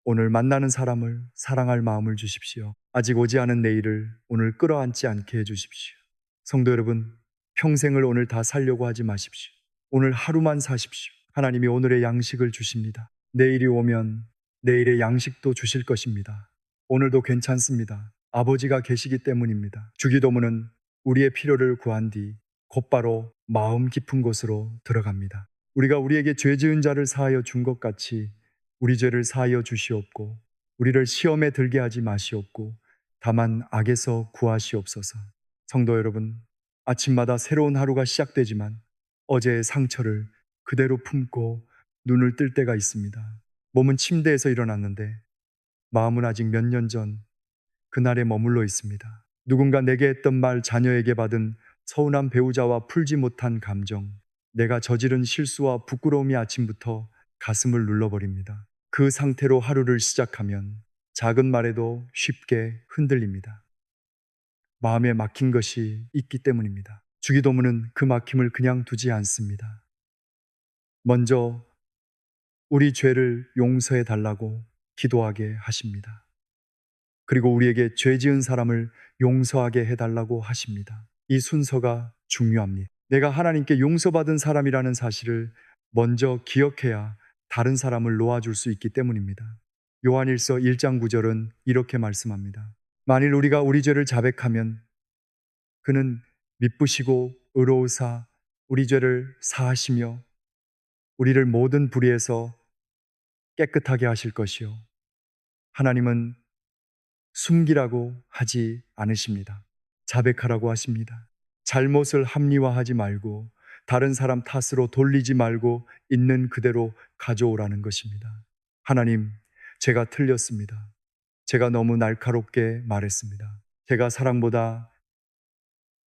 오늘 만나는 사람을 사랑할 마음을 주십시오. 아직 오지 않은 내일을 오늘 끌어안지 않게 해주십시오. 성도 여러분, 평생을 오늘 다 살려고 하지 마십시오. 오늘 하루만 사십시오. 하나님이 오늘의 양식을 주십니다. 내일이 오면 내일의 양식도 주실 것입니다. 오늘도 괜찮습니다. 아버지가 계시기 때문입니다. 주기도문은 우리의 필요를 구한 뒤 곧바로 마음 깊은 곳으로 들어갑니다. 우리가 우리에게 죄 지은 자를 사하여 준 것 같이 우리 죄를 사하여 주시옵고 우리를 시험에 들게 하지 마시옵고 다만 악에서 구하시옵소서. 성도 여러분, 아침마다 새로운 하루가 시작되지만 어제의 상처를 그대로 품고 눈을 뜰 때가 있습니다. 몸은 침대에서 일어났는데 마음은 아직 몇 년 전 그날에 머물러 있습니다. 누군가 내게 했던 말, 자녀에게 받은 서운한 배우자와 풀지 못한 감정, 내가 저지른 실수와 부끄러움이 아침부터 가슴을 눌러버립니다. 그 상태로 하루를 시작하면 작은 말에도 쉽게 흔들립니다. 마음에 막힌 것이 있기 때문입니다. 주기도문은 그 막힘을 그냥 두지 않습니다. 먼저 우리 죄를 용서해 달라고 기도하게 하십니다. 그리고 우리에게 죄 지은 사람을 용서하게 해달라고 하십니다. 이 순서가 중요합니다. 내가 하나님께 용서받은 사람이라는 사실을 먼저 기억해야 다른 사람을 놓아줄 수 있기 때문입니다. 요한일서 1장 9절은 이렇게 말씀합니다. 만일 우리가 우리 죄를 자백하면 그는 미쁘시고 의로우사 우리 죄를 사하시며 우리를 모든 불의에서 깨끗하게 하실 것이요. 하나님은 숨기라고 하지 않으십니다. 자백하라고 하십니다. 잘못을 합리화하지 말고 다른 사람 탓으로 돌리지 말고 있는 그대로 가져오라는 것입니다. 하나님, 제가 틀렸습니다. 제가 너무 날카롭게 말했습니다. 제가 사랑보다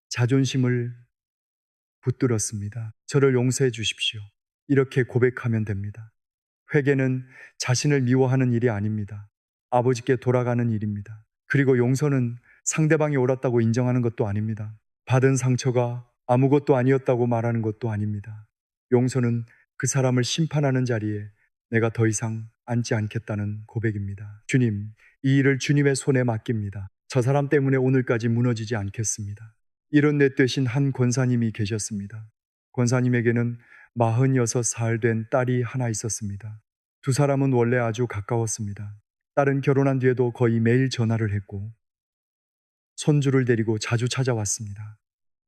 자존심을 붙들었습니다. 저를 용서해 주십시오. 이렇게 고백하면 됩니다. 회개는 자신을 미워하는 일이 아닙니다. 아버지께 돌아가는 일입니다. 그리고 용서는 상대방이 옳았다고 인정하는 것도 아닙니다. 받은 상처가 아무것도 아니었다고 말하는 것도 아닙니다. 용서는 그 사람을 심판하는 자리에 내가 더 이상 앉지 않겠다는 고백입니다. 주님, 이 일을 주님의 손에 맡깁니다. 저 사람 때문에 오늘까지 무너지지 않겠습니다. 이런 내 되신 한 권사님이 계셨습니다. 권사님에게는 46살 된 딸이 하나 있었습니다. 두 사람은 원래 아주 가까웠습니다. 딸은 결혼한 뒤에도 거의 매일 전화를 했고 손주를 데리고 자주 찾아왔습니다.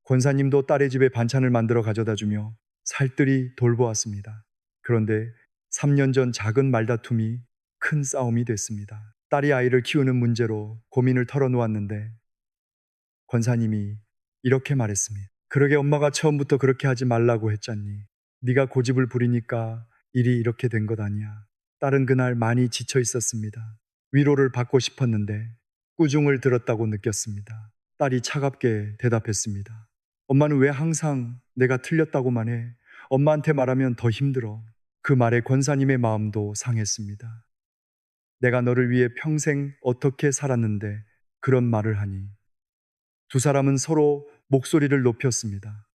권사님도 딸의 집에 반찬을 만들어 가져다 주며 살뜰히 돌보았습니다. 그런데 3년 전 작은 말다툼이 큰 싸움이 됐습니다. 딸이 아이를 키우는 문제로 고민을 털어놓았는데 권사님이 이렇게 말했습니다. 그러게 엄마가 처음부터 그렇게 하지 말라고 했잖니. 네가 고집을 부리니까 일이 이렇게 된 것 아니야. 딸은 그날 많이 지쳐 있었습니다. 위로를 받고 싶었는데 꾸중을 들었다고 느꼈습니다. 딸이 차갑게 대답했습니다. 엄마는 왜 항상 내가 틀렸다고만 해? 엄마한테 말하면 더 힘들어. 그 말에 권사님의 마음도 상했습니다. 내가 너를 위해 평생 어떻게 살았는데 그런 말을 하니. 두 사람은 서로 목소리를 높였습니다.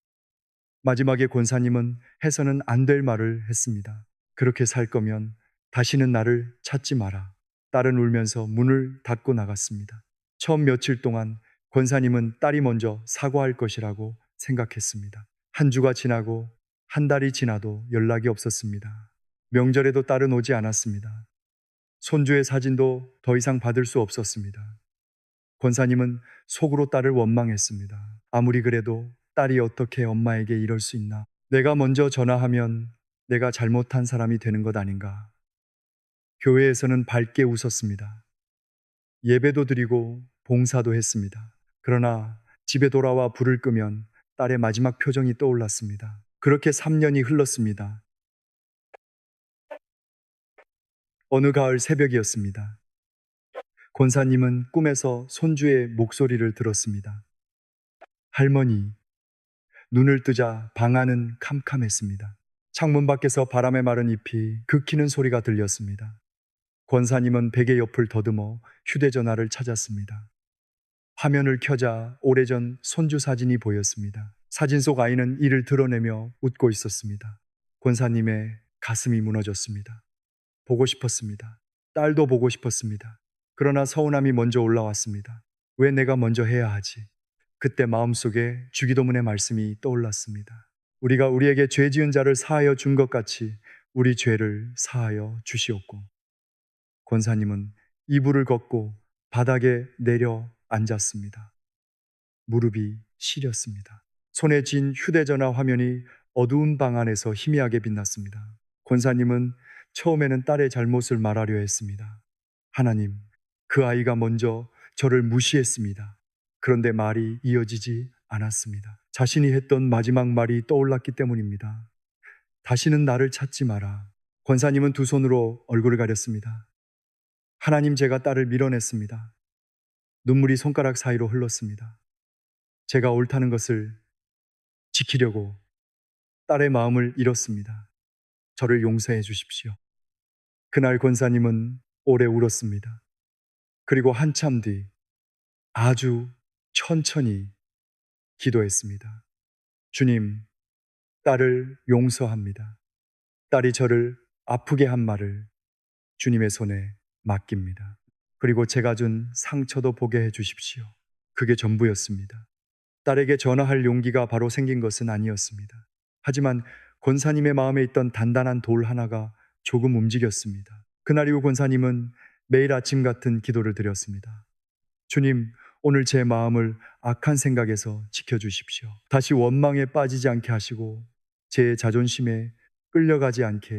마지막에 권사님은 해서는 안 될 말을 했습니다. 그렇게 살 거면 다시는 나를 찾지 마라. 딸은 울면서 문을 닫고 나갔습니다. 처음 며칠 동안 권사님은 딸이 먼저 사과할 것이라고 생각했습니다. 한 주가 지나고 한 달이 지나도 연락이 없었습니다. 명절에도 딸은 오지 않았습니다. 손주의 사진도 더 이상 받을 수 없었습니다. 권사님은 속으로 딸을 원망했습니다. 아무리 그래도 딸이 어떻게 엄마에게 이럴 수 있나? 내가 먼저 전화하면 내가 잘못한 사람이 되는 것 아닌가? 교회에서는 밝게 웃었습니다. 예배도 드리고 봉사도 했습니다. 그러나 집에 돌아와 불을 끄면 딸의 마지막 표정이 떠올랐습니다. 그렇게 3년이 흘렀습니다. 어느 가을 새벽이었습니다. 권사님은 꿈에서 손주의 목소리를 들었습니다. 할머니, 눈을 뜨자 방 안은 캄캄했습니다. 창문 밖에서 바람에 마른 잎이 긁히는 소리가 들렸습니다. 권사님은 베개 옆을 더듬어 휴대전화를 찾았습니다. 화면을 켜자 오래전 손주 사진이 보였습니다. 사진 속 아이는 이를 드러내며 웃고 있었습니다. 권사님의 가슴이 무너졌습니다. 보고 싶었습니다. 딸도 보고 싶었습니다. 그러나 서운함이 먼저 올라왔습니다. 왜 내가 먼저 해야 하지? 그때 마음속에 주기도문의 말씀이 떠올랐습니다. 우리가 우리에게 죄 지은 자를 사하여 준 것 같이 우리 죄를 사하여 주시옵고. 권사님은 이불을 걷고 바닥에 내려 앉았습니다. 무릎이 시렸습니다. 손에 쥔 휴대전화 화면이 어두운 방 안에서 희미하게 빛났습니다. 권사님은 처음에는 딸의 잘못을 말하려 했습니다. 하나님, 그 아이가 먼저 저를 무시했습니다. 그런데 말이 이어지지 않았습니다. 자신이 했던 마지막 말이 떠올랐기 때문입니다. 다시는 나를 찾지 마라. 권사님은 두 손으로 얼굴을 가렸습니다. 하나님, 제가 딸을 밀어냈습니다. 눈물이 손가락 사이로 흘렀습니다. 제가 옳다는 것을 지키려고 딸의 마음을 잃었습니다. 저를 용서해 주십시오. 그날 권사님은 오래 울었습니다. 그리고 한참 뒤 아주 천천히 기도했습니다. 주님, 딸을 용서합니다. 딸이 저를 아프게 한 말을 주님의 손에 맡깁니다. 그리고 제가 준 상처도 보게 해 주십시오. 그게 전부였습니다. 딸에게 전화할 용기가 바로 생긴 것은 아니었습니다. 하지만 권사님의 마음에 있던 단단한 돌 하나가 조금 움직였습니다. 그날 이후 권사님은 매일 아침 같은 기도를 드렸습니다. 주님, 오늘 제 마음을 악한 생각에서 지켜주십시오. 다시 원망에 빠지지 않게 하시고 제 자존심에 끌려가지 않게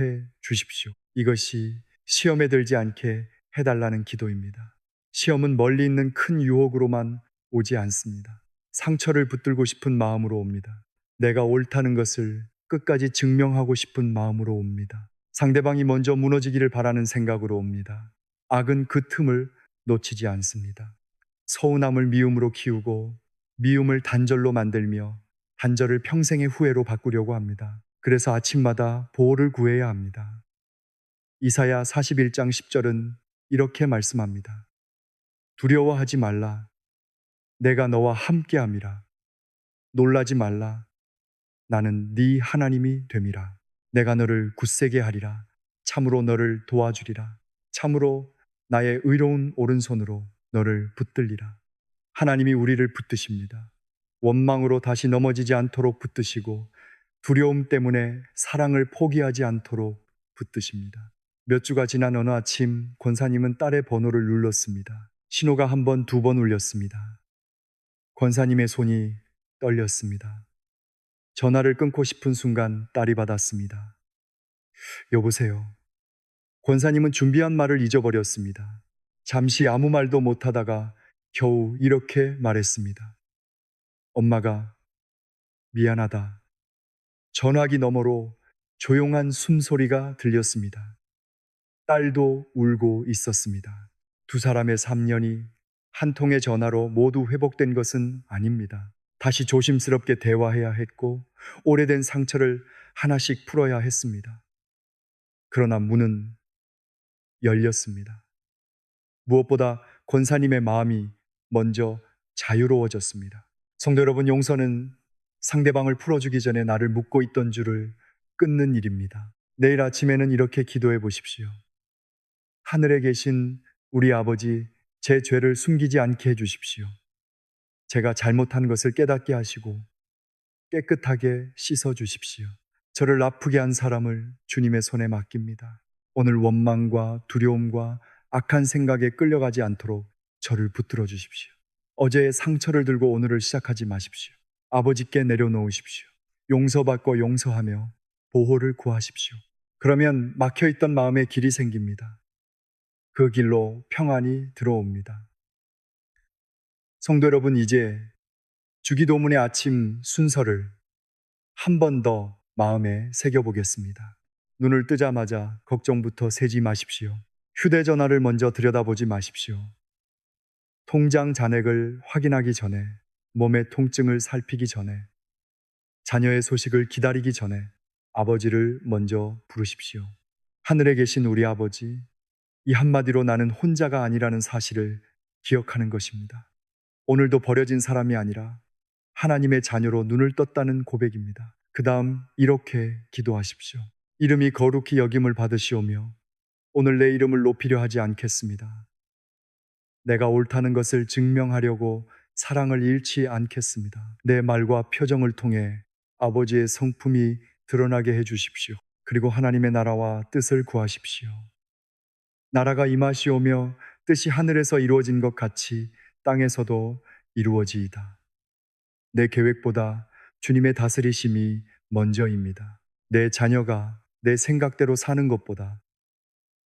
해 주십시오. 이것이 시험에 들지 않게 해달라는 기도입니다. 시험은 멀리 있는 큰 유혹으로만 오지 않습니다. 상처를 붙들고 싶은 마음으로 옵니다. 내가 옳다는 것을 끝까지 증명하고 싶은 마음으로 옵니다. 상대방이 먼저 무너지기를 바라는 생각으로 옵니다. 악은 그 틈을 놓치지 않습니다. 서운함을 미움으로 키우고 미움을 단절로 만들며 단절을 평생의 후회로 바꾸려고 합니다. 그래서 아침마다 보호를 구해야 합니다. 이사야 41장 10절은 이렇게 말씀합니다. 두려워하지 말라. 내가 너와 함께함이라. 놀라지 말라. 나는 네 하나님이 됨이라. 내가 너를 굳세게 하리라. 참으로 너를 도와주리라. 참으로 나의 의로운 오른손으로 너를 붙들리라. 하나님이 우리를 붙드십니다. 원망으로 다시 넘어지지 않도록 붙드시고 두려움 때문에 사랑을 포기하지 않도록 붙드십니다. 몇 주가 지난 어느 아침 권사님은 딸의 번호를 눌렀습니다. 신호가 한 번, 두 번 울렸습니다. 권사님의 손이 떨렸습니다. 전화를 끊고 싶은 순간 딸이 받았습니다. 여보세요. 권사님은 준비한 말을 잊어버렸습니다. 잠시 아무 말도 못하다가 겨우 이렇게 말했습니다. 엄마가 미안하다. 전화기 너머로 조용한 숨소리가 들렸습니다. 딸도 울고 있었습니다. 두 사람의 3년이 한 통의 전화로 모두 회복된 것은 아닙니다. 다시 조심스럽게 대화해야 했고 오래된 상처를 하나씩 풀어야 했습니다. 그러나 문은 열렸습니다. 무엇보다 권사님의 마음이 먼저 자유로워졌습니다. 성도 여러분, 용서는 상대방을 풀어주기 전에 나를 묶고 있던 줄을 끊는 일입니다. 내일 아침에는 이렇게 기도해 보십시오. 하늘에 계신 우리 아버지, 제 죄를 숨기지 않게 해주십시오. 제가 잘못한 것을 깨닫게 하시고 깨끗하게 씻어주십시오. 저를 아프게 한 사람을 주님의 손에 맡깁니다. 오늘 원망과 두려움과 악한 생각에 끌려가지 않도록 저를 붙들어 주십시오. 어제의 상처를 들고 오늘을 시작하지 마십시오. 아버지께 내려놓으십시오. 용서받고 용서하며 보호를 구하십시오. 그러면 막혀있던 마음에 길이 생깁니다. 그 길로 평안이 들어옵니다. 성도 여러분, 이제 주기도문의 아침 순서를 한 번 더 마음에 새겨보겠습니다. 눈을 뜨자마자 걱정부터 세지 마십시오. 휴대전화를 먼저 들여다보지 마십시오. 통장 잔액을 확인하기 전에, 몸의 통증을 살피기 전에, 자녀의 소식을 기다리기 전에 아버지를 먼저 부르십시오. 하늘에 계신 우리 아버지, 이 한마디로 나는 혼자가 아니라는 사실을 기억하는 것입니다. 오늘도 버려진 사람이 아니라 하나님의 자녀로 눈을 떴다는 고백입니다. 그 다음 이렇게 기도하십시오. 이름이 거룩히 여김을 받으시오며 오늘 내 이름을 높이려 하지 않겠습니다. 내가 옳다는 것을 증명하려고 사랑을 잃지 않겠습니다. 내 말과 표정을 통해 아버지의 성품이 드러나게 해 주십시오. 그리고 하나님의 나라와 뜻을 구하십시오. 나라가 임하시오며 뜻이 하늘에서 이루어진 것 같이 땅에서도 이루어지이다. 내 계획보다 주님의 다스리심이 먼저입니다. 내 자녀가 내 생각대로 사는 것보다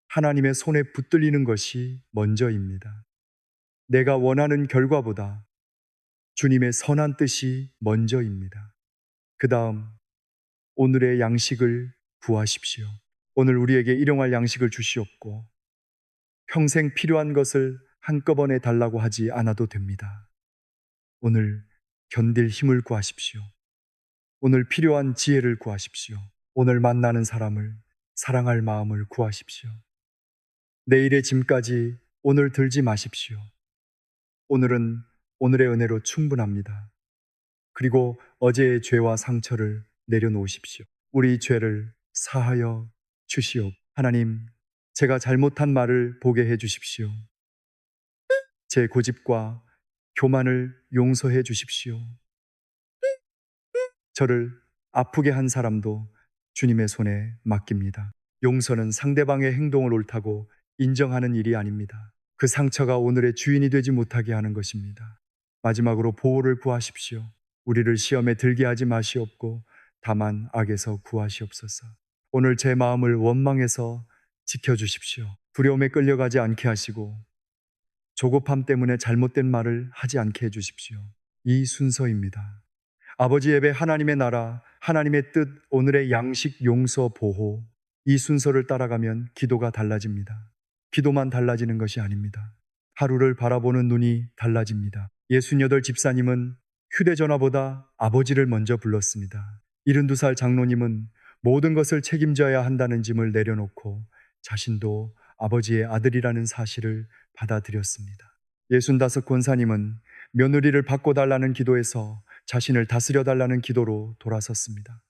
하나님의 손에 붙들리는 것이 먼저입니다. 내가 원하는 결과보다 주님의 선한 뜻이 먼저입니다. 그 다음 오늘의 양식을 구하십시오. 오늘 우리에게 일용할 양식을 주시옵고 평생 필요한 것을 한꺼번에 달라고 하지 않아도 됩니다. 오늘 견딜 힘을 구하십시오. 오늘 필요한 지혜를 구하십시오. 오늘 만나는 사람을 사랑할 마음을 구하십시오. 내일의 짐까지 오늘 들지 마십시오. 오늘은 오늘의 은혜로 충분합니다. 그리고 어제의 죄와 상처를 내려놓으십시오. 우리 죄를 사하여 주시옵. 하나님, 제가 잘못한 말을 보게 해 주십시오. 제 고집과 교만을 용서해 주십시오. 저를 아프게 한 사람도 주님의 손에 맡깁니다. 용서는 상대방의 행동을 옳다고 인정하는 일이 아닙니다. 그 상처가 오늘의 주인이 되지 못하게 하는 것입니다. 마지막으로 보호를 구하십시오. 우리를 시험에 들게 하지 마시옵고 다만 악에서 구하시옵소서. 오늘 제 마음을 원망에서 지켜주십시오. 두려움에 끌려가지 않게 하시고 조급함 때문에 잘못된 말을 하지 않게 해주십시오. 이 순서입니다. 아버지 예배, 하나님의 나라, 하나님의 뜻, 오늘의 양식, 용서, 보호. 이 순서를 따라가면 기도가 달라집니다. 기도만 달라지는 것이 아닙니다. 하루를 바라보는 눈이 달라집니다. 68 집사님은 휴대전화보다 아버지를 먼저 불렀습니다. 72살 장로님은 모든 것을 책임져야 한다는 짐을 내려놓고 자신도 아버지의 아들이라는 사실을 받아들였습니다. 65 권사님은 며느리를 바꿔달라는 기도에서 자신을 다스려달라는 기도로 돌아섰습니다.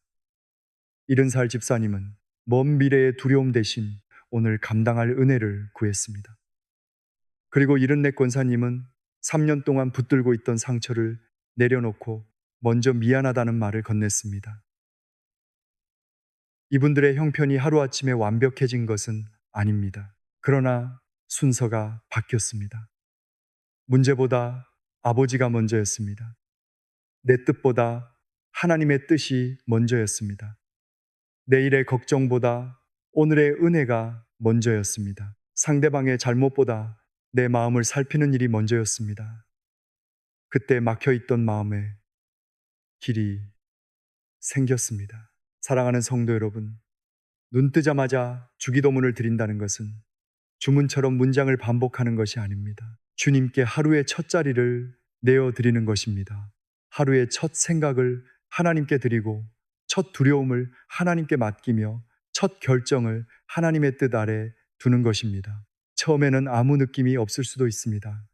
70살 집사님은 먼 미래의 두려움 대신 오늘 감당할 은혜를 구했습니다. 그리고 74 권사님은 3년 동안 붙들고 있던 상처를 내려놓고 먼저 미안하다는 말을 건넸습니다. 이분들의 형편이 하루아침에 완벽해진 것은 아닙니다. 그러나 순서가 바뀌었습니다. 문제보다 아버지가 먼저였습니다. 내 뜻보다 하나님의 뜻이 먼저였습니다. 내일의 걱정보다 오늘의 은혜가 먼저였습니다. 상대방의 잘못보다 내 마음을 살피는 일이 먼저였습니다. 그때 막혀있던 마음에 길이 생겼습니다. 사랑하는 성도 여러분, 눈 뜨자마자 주기도문을 드린다는 것은 주문처럼 문장을 반복하는 것이 아닙니다. 주님께 하루의 첫 자리를 내어드리는 것입니다. 하루의 첫 생각을 하나님께 드리고 첫 두려움을 하나님께 맡기며 첫 결정을 하나님의 뜻 아래 두는 것입니다. 처음에는 아무 느낌이 없을 수도 있습니다.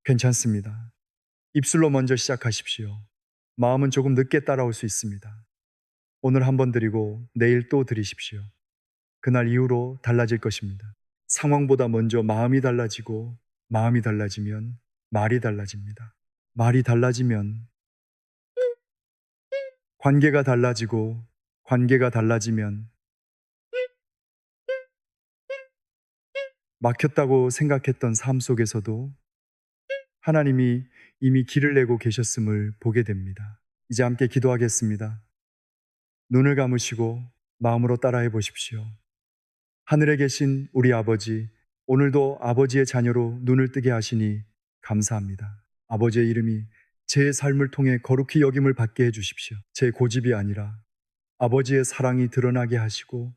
괜찮습니다. 입술로 먼저 시작하십시오. 마음은 조금 늦게 따라올 수 있습니다. 오늘 한번 드리고 내일 또 드리십시오. 그날 이후로 달라질 것입니다. 상황보다 먼저 마음이 달라지고 마음이 달라지면 말이 달라집니다. 말이 달라지면 관계가 달라지고 관계가 달라지면 막혔다고 생각했던 삶 속에서도 하나님이 이미 길을 내고 계셨음을 보게 됩니다. 이제 함께 기도하겠습니다. 눈을 감으시고 마음으로 따라해 보십시오. 하늘에 계신 우리 아버지, 오늘도 아버지의 자녀로 눈을 뜨게 하시니 감사합니다. 아버지의 이름이 제 삶을 통해 거룩히 여김을 받게 해주십시오. 제 고집이 아니라 아버지의 사랑이 드러나게 하시고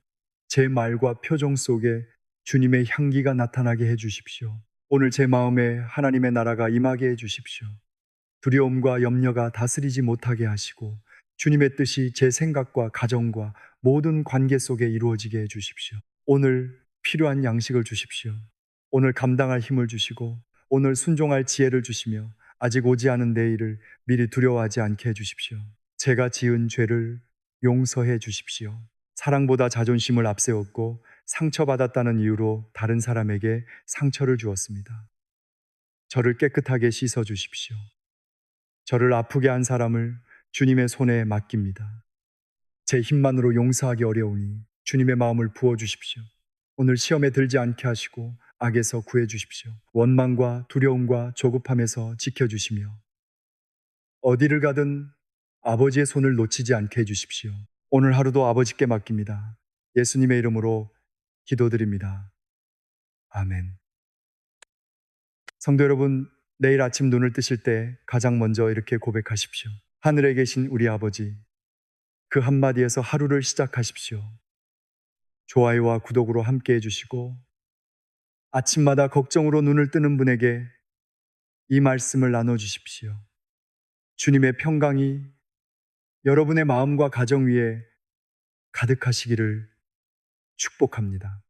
제 말과 표정 속에 주님의 향기가 나타나게 해주십시오. 오늘 제 마음에 하나님의 나라가 임하게 해주십시오. 두려움과 염려가 다스리지 못하게 하시고 주님의 뜻이 제 생각과 가정과 모든 관계 속에 이루어지게 해주십시오. 오늘 필요한 양식을 주십시오. 오늘 감당할 힘을 주시고 오늘 순종할 지혜를 주시며 아직 오지 않은 내일을 미리 두려워하지 않게 해주십시오. 제가 지은 죄를 용서해 주십시오. 사랑보다 자존심을 앞세웠고 상처받았다는 이유로 다른 사람에게 상처를 주었습니다. 저를 깨끗하게 씻어 주십시오. 저를 아프게 한 사람을 주님의 손에 맡깁니다. 제 힘만으로 용서하기 어려우니 주님의 마음을 부어 주십시오. 오늘 시험에 들지 않게 하시고 악에서 구해 주십시오. 원망과 두려움과 조급함에서 지켜 주시며 어디를 가든 아버지의 손을 놓치지 않게 해 주십시오. 오늘 하루도 아버지께 맡깁니다. 예수님의 이름으로 기도드립니다. 아멘. 성도 여러분, 내일 아침 눈을 뜨실 때 가장 먼저 이렇게 고백하십시오. 하늘에 계신 우리 아버지, 그 한마디에서 하루를 시작하십시오. 좋아요와 구독으로 함께 해주시고 아침마다 걱정으로 눈을 뜨는 분에게 이 말씀을 나눠주십시오. 주님의 평강이 여러분의 마음과 가정 위에 가득하시기를 축복합니다.